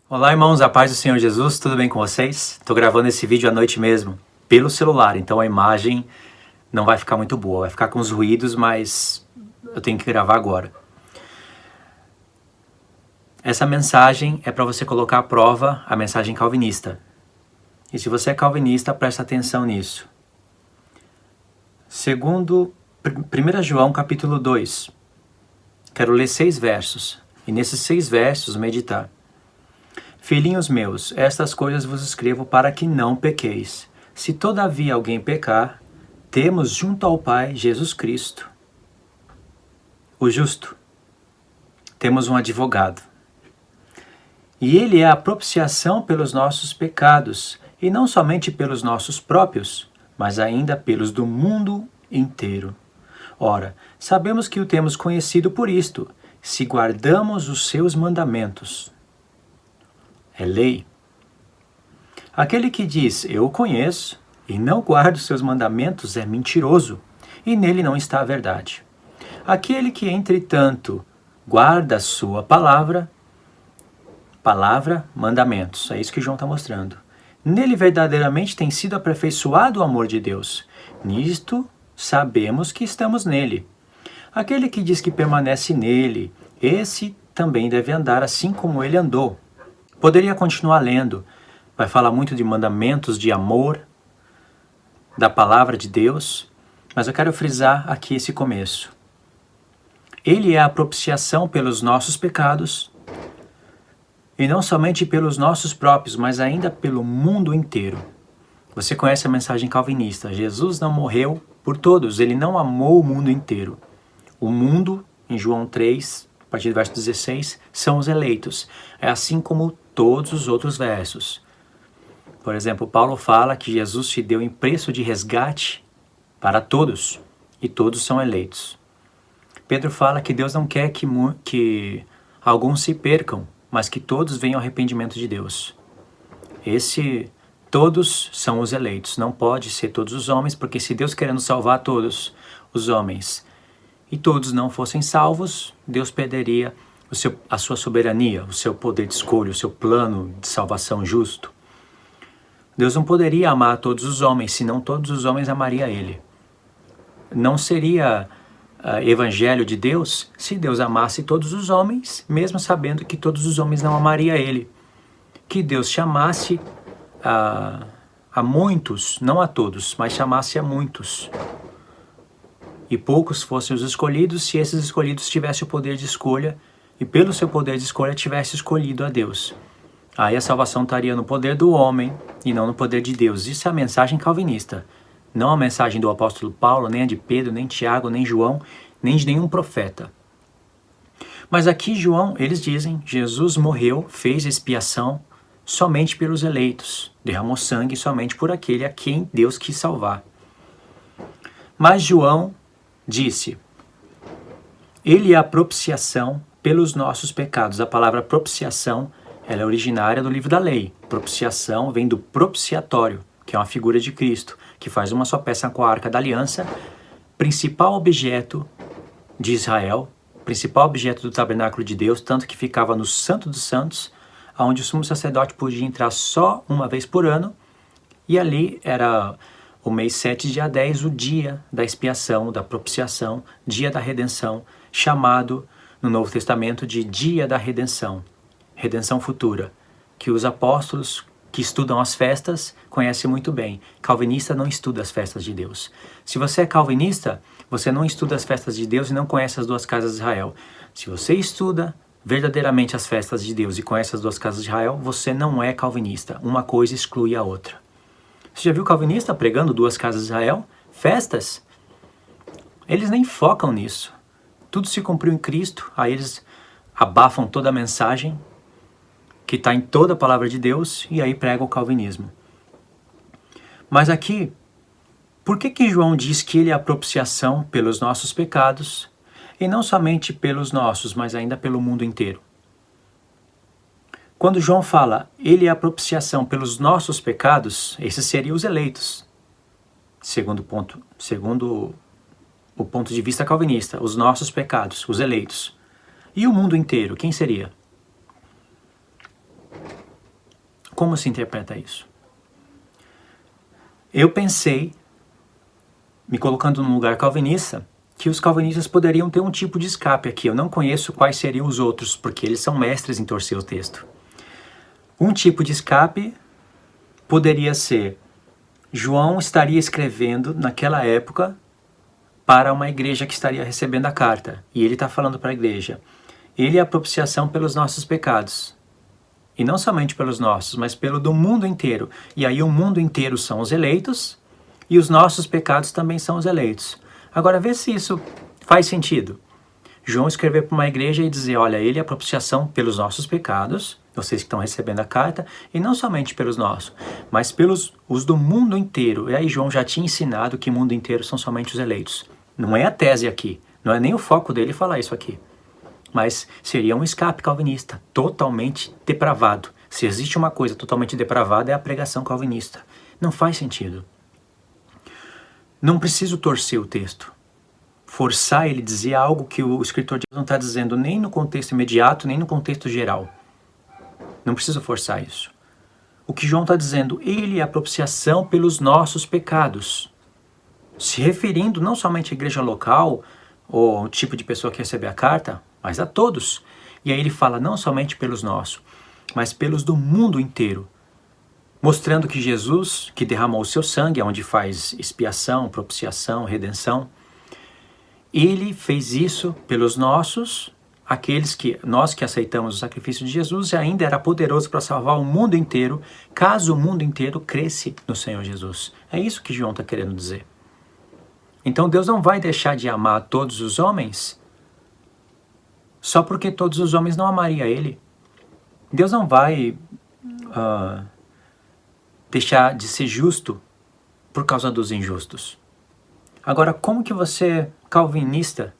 Olá, irmãos, a paz do Senhor Jesus, tudo bem com vocês? Estou gravando esse vídeo à noite mesmo, pelo celular, então a imagem não vai ficar muito boa, vai ficar com os ruídos, mas eu tenho que gravar agora. Essa mensagem é para você colocar à prova a mensagem calvinista. E se você é calvinista, presta atenção nisso. Segundo 1 João capítulo 2, quero ler 6 versos, e nesses 6 versos meditar. Filhinhos meus, estas coisas vos escrevo para que não pequeis. Se todavia alguém pecar, temos junto ao Pai Jesus Cristo, o justo. Temos um advogado. E ele é a propiciação pelos nossos pecados, e não somente pelos nossos próprios, mas ainda pelos do mundo inteiro. Ora, sabemos que o temos conhecido por isto, se guardamos os seus mandamentos. É lei. Aquele que diz, eu o conheço, e não guarda os seus mandamentos é mentiroso, e nele não está a verdade. Aquele que, entretanto, guarda a sua palavra, mandamentos, é isso que João está mostrando. Nele verdadeiramente tem sido aperfeiçoado o amor de Deus. Nisto sabemos que estamos nele. Aquele que diz que permanece nele, esse também deve andar assim como ele andou. Poderia continuar lendo, vai falar muito de mandamentos, de amor, da palavra de Deus, mas eu quero frisar aqui esse começo. Ele é a propiciação pelos nossos pecados, e não somente pelos nossos próprios, mas ainda pelo mundo inteiro. Você conhece a mensagem calvinista, Jesus não morreu por todos, ele não amou o mundo inteiro. O mundo, em João 3, a partir do verso 16, são os eleitos, é assim como todos os outros versos. Por exemplo, Paulo fala que Jesus se deu em preço de resgate para todos, e todos são eleitos. Pedro fala que Deus não quer que alguns se percam, mas que todos venham ao arrependimento de Deus. Todos são os eleitos, não pode ser todos os homens, porque se Deus querendo salvar todos os homens e todos não fossem salvos, Deus perderia a sua soberania, o seu poder de escolha, o seu plano de salvação justo. Deus não poderia amar todos os homens, senão todos os homens amariam Ele. Não seria evangelho de Deus se Deus amasse todos os homens, mesmo sabendo que todos os homens não amariam Ele. Que Deus chamasse a muitos, não a todos, mas chamasse a muitos. E poucos fossem os escolhidos, se esses escolhidos tivessem o poder de escolha, e pelo seu poder de escolha tivesse escolhido a Deus. Aí a salvação estaria no poder do homem e não no poder de Deus. Isso é a mensagem calvinista. Não a mensagem do apóstolo Paulo, nem a de Pedro, nem Tiago, nem João, nem de nenhum profeta. Mas aqui João, eles dizem, Jesus morreu, fez expiação somente pelos eleitos. Derramou sangue somente por aquele a quem Deus quis salvar. Mas João disse, ele é a propiciação pelos nossos pecados. A palavra propiciação, ela é originária do livro da lei. Propiciação vem do propiciatório, que é uma figura de Cristo, que faz uma só peça com a Arca da Aliança, principal objeto de Israel, principal objeto do tabernáculo de Deus, tanto que ficava no Santo dos Santos, onde o sumo sacerdote podia entrar só uma vez por ano, e ali era o mês 7, dia 10, o dia da expiação, da propiciação, dia da redenção, chamado no Novo Testamento de dia da redenção, redenção futura, que os apóstolos que estudam as festas conhecem muito bem. Calvinista não estuda as festas de Deus. Se você é calvinista, você não estuda as festas de Deus e não conhece as duas casas de Israel. Se você estuda verdadeiramente as festas de Deus e conhece as duas casas de Israel, você não é calvinista. Uma coisa exclui a outra. Você já viu calvinista pregando duas casas de Israel? Festas? Eles nem focam nisso. Tudo se cumpriu em Cristo, aí eles abafam toda a mensagem que está em toda a palavra de Deus e aí pregam o calvinismo. Mas aqui, por que João diz que ele é a propiciação pelos nossos pecados e não somente pelos nossos, mas ainda pelo mundo inteiro? Quando João fala, ele é a propiciação pelos nossos pecados, esses seriam os eleitos. Segundo o ponto de vista calvinista, os nossos pecados, os eleitos. E o mundo inteiro, quem seria? Como se interpreta isso? Eu pensei, me colocando num lugar calvinista, que os calvinistas poderiam ter um tipo de escape aqui. Eu não conheço quais seriam os outros, porque eles são mestres em torcer o texto. Um tipo de escape poderia ser: João estaria escrevendo naquela época para uma igreja que estaria recebendo a carta. E ele está falando para a igreja: ele é a propiciação pelos nossos pecados. E não somente pelos nossos, mas pelo do mundo inteiro. E aí o mundo inteiro são os eleitos, e os nossos pecados também são os eleitos. Agora vê se isso faz sentido. João escrever para uma igreja e dizer: olha, ele é a propiciação pelos nossos pecados, vocês que estão recebendo a carta, e não somente pelos nossos, mas pelos os do mundo inteiro. E aí João já tinha ensinado que o mundo inteiro são somente os eleitos. Não é a tese aqui, não é nem o foco dele falar isso aqui. Mas seria um escape calvinista, totalmente depravado. Se existe uma coisa totalmente depravada, é a pregação calvinista. Não faz sentido. Não preciso torcer o texto, forçar ele a dizer algo que o escritor não está dizendo nem no contexto imediato, nem no contexto geral. Não preciso forçar isso. O que João está dizendo: ele é a propiciação pelos nossos pecados. Se referindo não somente à igreja local, ou ao tipo de pessoa que recebe a carta, mas a todos. E aí ele fala não somente pelos nossos, mas pelos do mundo inteiro. Mostrando que Jesus, que derramou o seu sangue, onde faz expiação, propiciação, redenção, ele fez isso pelos nossos, nós que aceitamos o sacrifício de Jesus, e ainda era poderoso para salvar o mundo inteiro, caso o mundo inteiro cresce no Senhor Jesus. É isso que João está querendo dizer. Então Deus não vai deixar de amar todos os homens só porque todos os homens não amariam ele. Deus não vai deixar de ser justo por causa dos injustos. Agora, como que você, calvinista,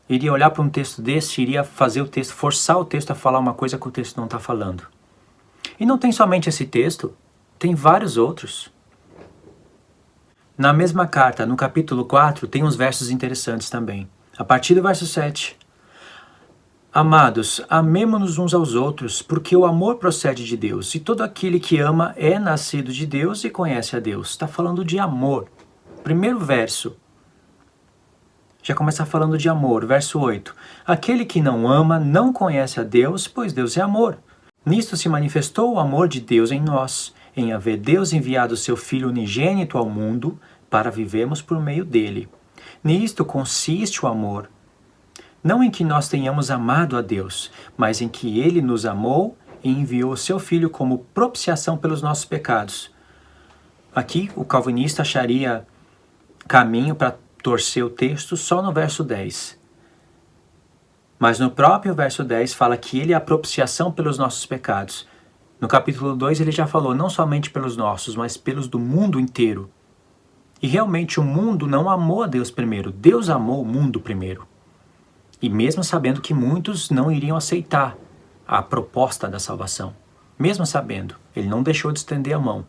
iria olhar para um texto desse, iria fazer o texto, forçar o texto a falar uma coisa que o texto não está falando? E não tem somente esse texto, tem vários outros. Na mesma carta, no capítulo 4, tem uns versos interessantes também. A partir do verso 7. Amados, amemo-nos uns aos outros, porque o amor procede de Deus, e todo aquele que ama é nascido de Deus e conhece a Deus. Está falando de amor. Primeiro verso. Já começa falando de amor. Verso 8. Aquele que não ama não conhece a Deus, pois Deus é amor. Nisto se manifestou o amor de Deus em nós, em haver Deus enviado seu Filho unigênito ao mundo, para vivermos por meio dele. Nisto consiste o amor. Não em que nós tenhamos amado a Deus, mas em que ele nos amou e enviou seu Filho como propiciação pelos nossos pecados. Aqui o calvinista acharia caminho para torcer o texto só no verso 10. Mas no próprio verso 10 fala que ele é a propiciação pelos nossos pecados. No capítulo 2 ele já falou não somente pelos nossos, mas pelos do mundo inteiro. E realmente o mundo não amou a Deus primeiro, Deus amou o mundo primeiro. E mesmo sabendo que muitos não iriam aceitar a proposta da salvação, mesmo sabendo, ele não deixou de estender a mão.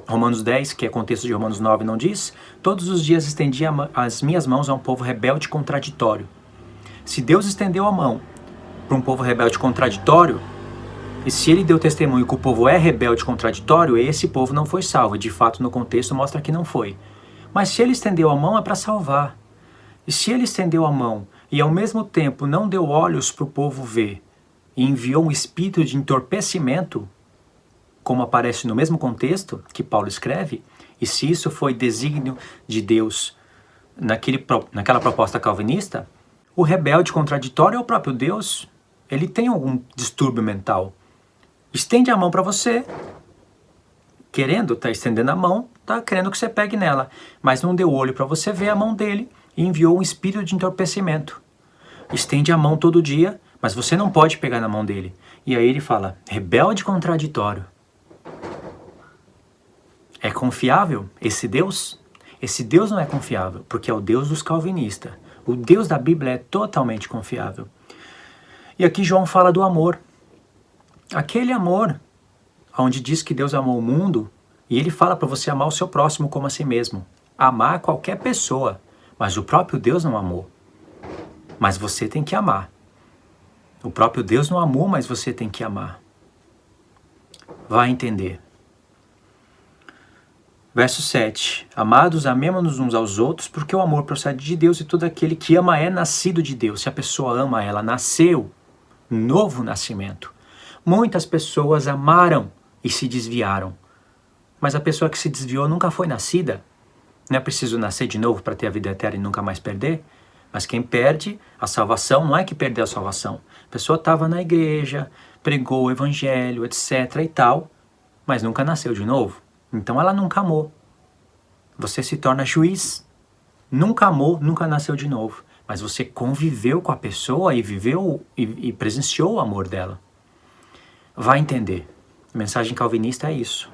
Romanos 10, que é contexto de Romanos 9, não diz? Todos os dias estendi as minhas mãos a um povo rebelde e contraditório. Se Deus estendeu a mão para um povo rebelde e contraditório, e se ele deu testemunho que o povo é rebelde e contraditório, esse povo não foi salvo. E de fato, no contexto, mostra que não foi. Mas se ele estendeu a mão, é para salvar. E se ele estendeu a mão e ao mesmo tempo não deu olhos para o povo ver e enviou um espírito de entorpecimento, como aparece no mesmo contexto que Paulo escreve, e se isso foi desígnio de Deus naquela proposta calvinista, o rebelde contraditório é o próprio Deus. Ele tem algum distúrbio mental. Estende a mão para você, está estendendo a mão, está querendo que você pegue nela, mas não deu olho para você ver a mão dele e enviou um espírito de entorpecimento. Estende a mão todo dia, mas você não pode pegar na mão dele. E aí ele fala, rebelde contraditório. É confiável esse Deus? Esse Deus não é confiável, porque é o Deus dos calvinistas. O Deus da Bíblia é totalmente confiável. E aqui João fala do amor. Aquele amor, onde diz que Deus amou o mundo, e ele fala para você amar o seu próximo como a si mesmo. Amar qualquer pessoa, mas o próprio Deus não amou. Mas você tem que amar. O próprio Deus não amou, mas você tem que amar. Vai entender. Verso 7. Amados, amemo-nos uns aos outros, porque o amor procede de Deus e todo aquele que ama é nascido de Deus. Se a pessoa ama, ela nasceu. Novo nascimento. Muitas pessoas amaram e se desviaram. Mas a pessoa que se desviou nunca foi nascida. Não é preciso nascer de novo para ter a vida eterna e nunca mais perder. Mas quem perde a salvação não é que perdeu a salvação. A pessoa estava na igreja, pregou o evangelho, etc. e tal, mas nunca nasceu de novo. Então ela nunca amou. Você se torna juiz. Nunca amou, nunca nasceu de novo. Mas você conviveu com a pessoa e viveu e presenciou o amor dela. Vai entender. A mensagem calvinista é isso.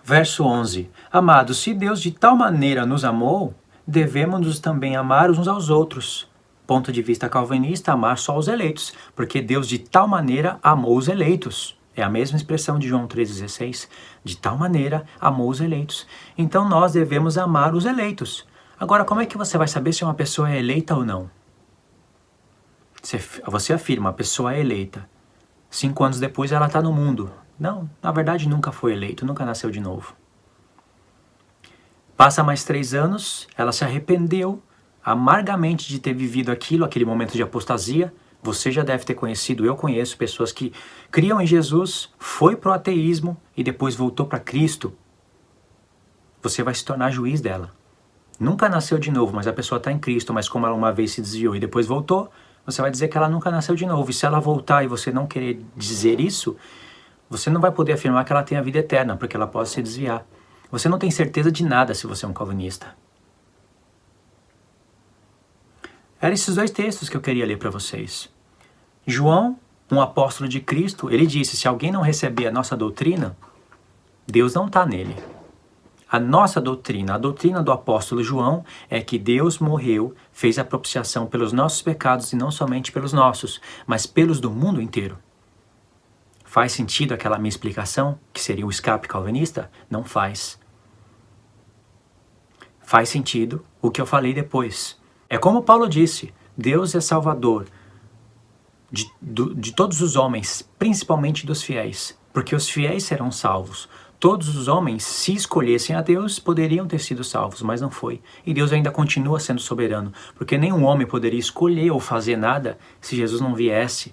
Verso 11. Amados, se Deus de tal maneira nos amou, devemos também amar uns aos outros. Ponto de vista calvinista, amar só os eleitos, porque Deus de tal maneira amou os eleitos. É a mesma expressão de João 3,16. De tal maneira amou os eleitos. Então nós devemos amar os eleitos. Agora, como é que você vai saber se uma pessoa é eleita ou não? Você afirma, a pessoa é eleita. 5 anos depois ela está no mundo. Não, na verdade nunca foi eleito, nunca nasceu de novo. Passa mais 3 anos, ela se arrependeu amargamente de ter vivido aquele momento de apostasia. Você já deve ter conhecido, eu conheço pessoas que criam em Jesus, foi pro ateísmo e depois voltou para Cristo. Você vai se tornar juiz dela. Nunca nasceu de novo, mas a pessoa está em Cristo, mas como ela uma vez se desviou e depois voltou, você vai dizer que ela nunca nasceu de novo. E se ela voltar e você não querer dizer isso, você não vai poder afirmar que ela tem a vida eterna, porque ela pode se desviar. Você não tem certeza de nada se você é um calvinista. Eram esses 2 textos que eu queria ler para vocês. João, um apóstolo de Cristo, ele disse, se alguém não receber a nossa doutrina, Deus não está nele. A nossa doutrina, a doutrina do apóstolo João, é que Deus morreu, fez a propiciação pelos nossos pecados e não somente pelos nossos, mas pelos do mundo inteiro. Faz sentido aquela minha explicação, que seria o escape calvinista? Não faz. Faz sentido o que eu falei depois. É como Paulo disse, Deus é salvador de todos os homens, principalmente dos fiéis, porque os fiéis serão salvos. Todos os homens, se escolhessem a Deus, poderiam ter sido salvos, mas não foi. E Deus ainda continua sendo soberano, porque nenhum homem poderia escolher ou fazer nada se Jesus não viesse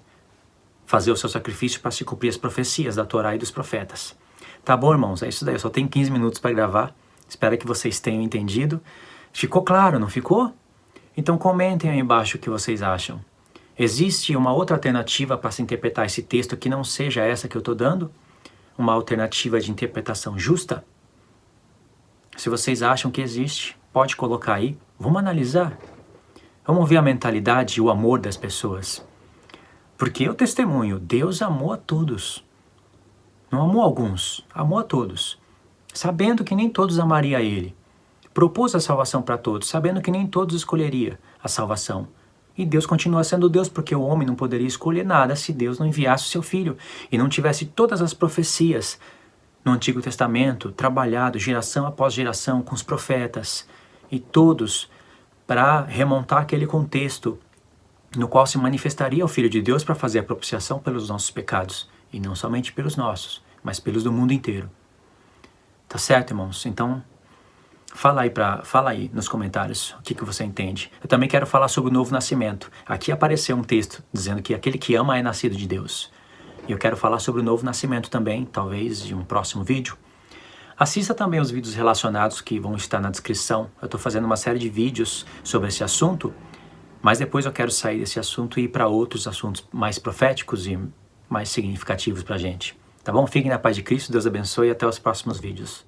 fazer o seu sacrifício para se cumprir as profecias da Torá e dos profetas. Tá bom, irmãos? É isso daí. Eu só tenho 15 minutos para gravar. Espero que vocês tenham entendido. Ficou claro, não ficou? Então comentem aí embaixo o que vocês acham. Existe uma outra alternativa para se interpretar esse texto que não seja essa que eu estou dando? Uma alternativa de interpretação justa? Se vocês acham que existe, pode colocar aí. Vamos analisar. Vamos ver a mentalidade e o amor das pessoas. Porque eu testemunho, Deus amou a todos. Não amou alguns, amou a todos. Sabendo que nem todos amariam a Ele. Propôs a salvação para todos, sabendo que nem todos escolheria a salvação. E Deus continua sendo Deus, porque o homem não poderia escolher nada se Deus não enviasse o seu Filho e não tivesse todas as profecias no Antigo Testamento, trabalhado geração após geração com os profetas, e todos para remontar aquele contexto no qual se manifestaria o Filho de Deus para fazer a propiciação pelos nossos pecados, e não somente pelos nossos, mas pelos do mundo inteiro. Tá certo, irmãos? Então, fala aí nos comentários o que você entende. Eu também quero falar sobre o novo nascimento. Aqui apareceu um texto dizendo que aquele que ama é nascido de Deus. E eu quero falar sobre o novo nascimento também, talvez em um próximo vídeo. Assista também os vídeos relacionados que vão estar na descrição. Eu estou fazendo uma série de vídeos sobre esse assunto, mas depois eu quero sair desse assunto e ir para outros assuntos mais proféticos e mais significativos para a gente. Tá bom? Fiquem na paz de Cristo, Deus abençoe e até os próximos vídeos.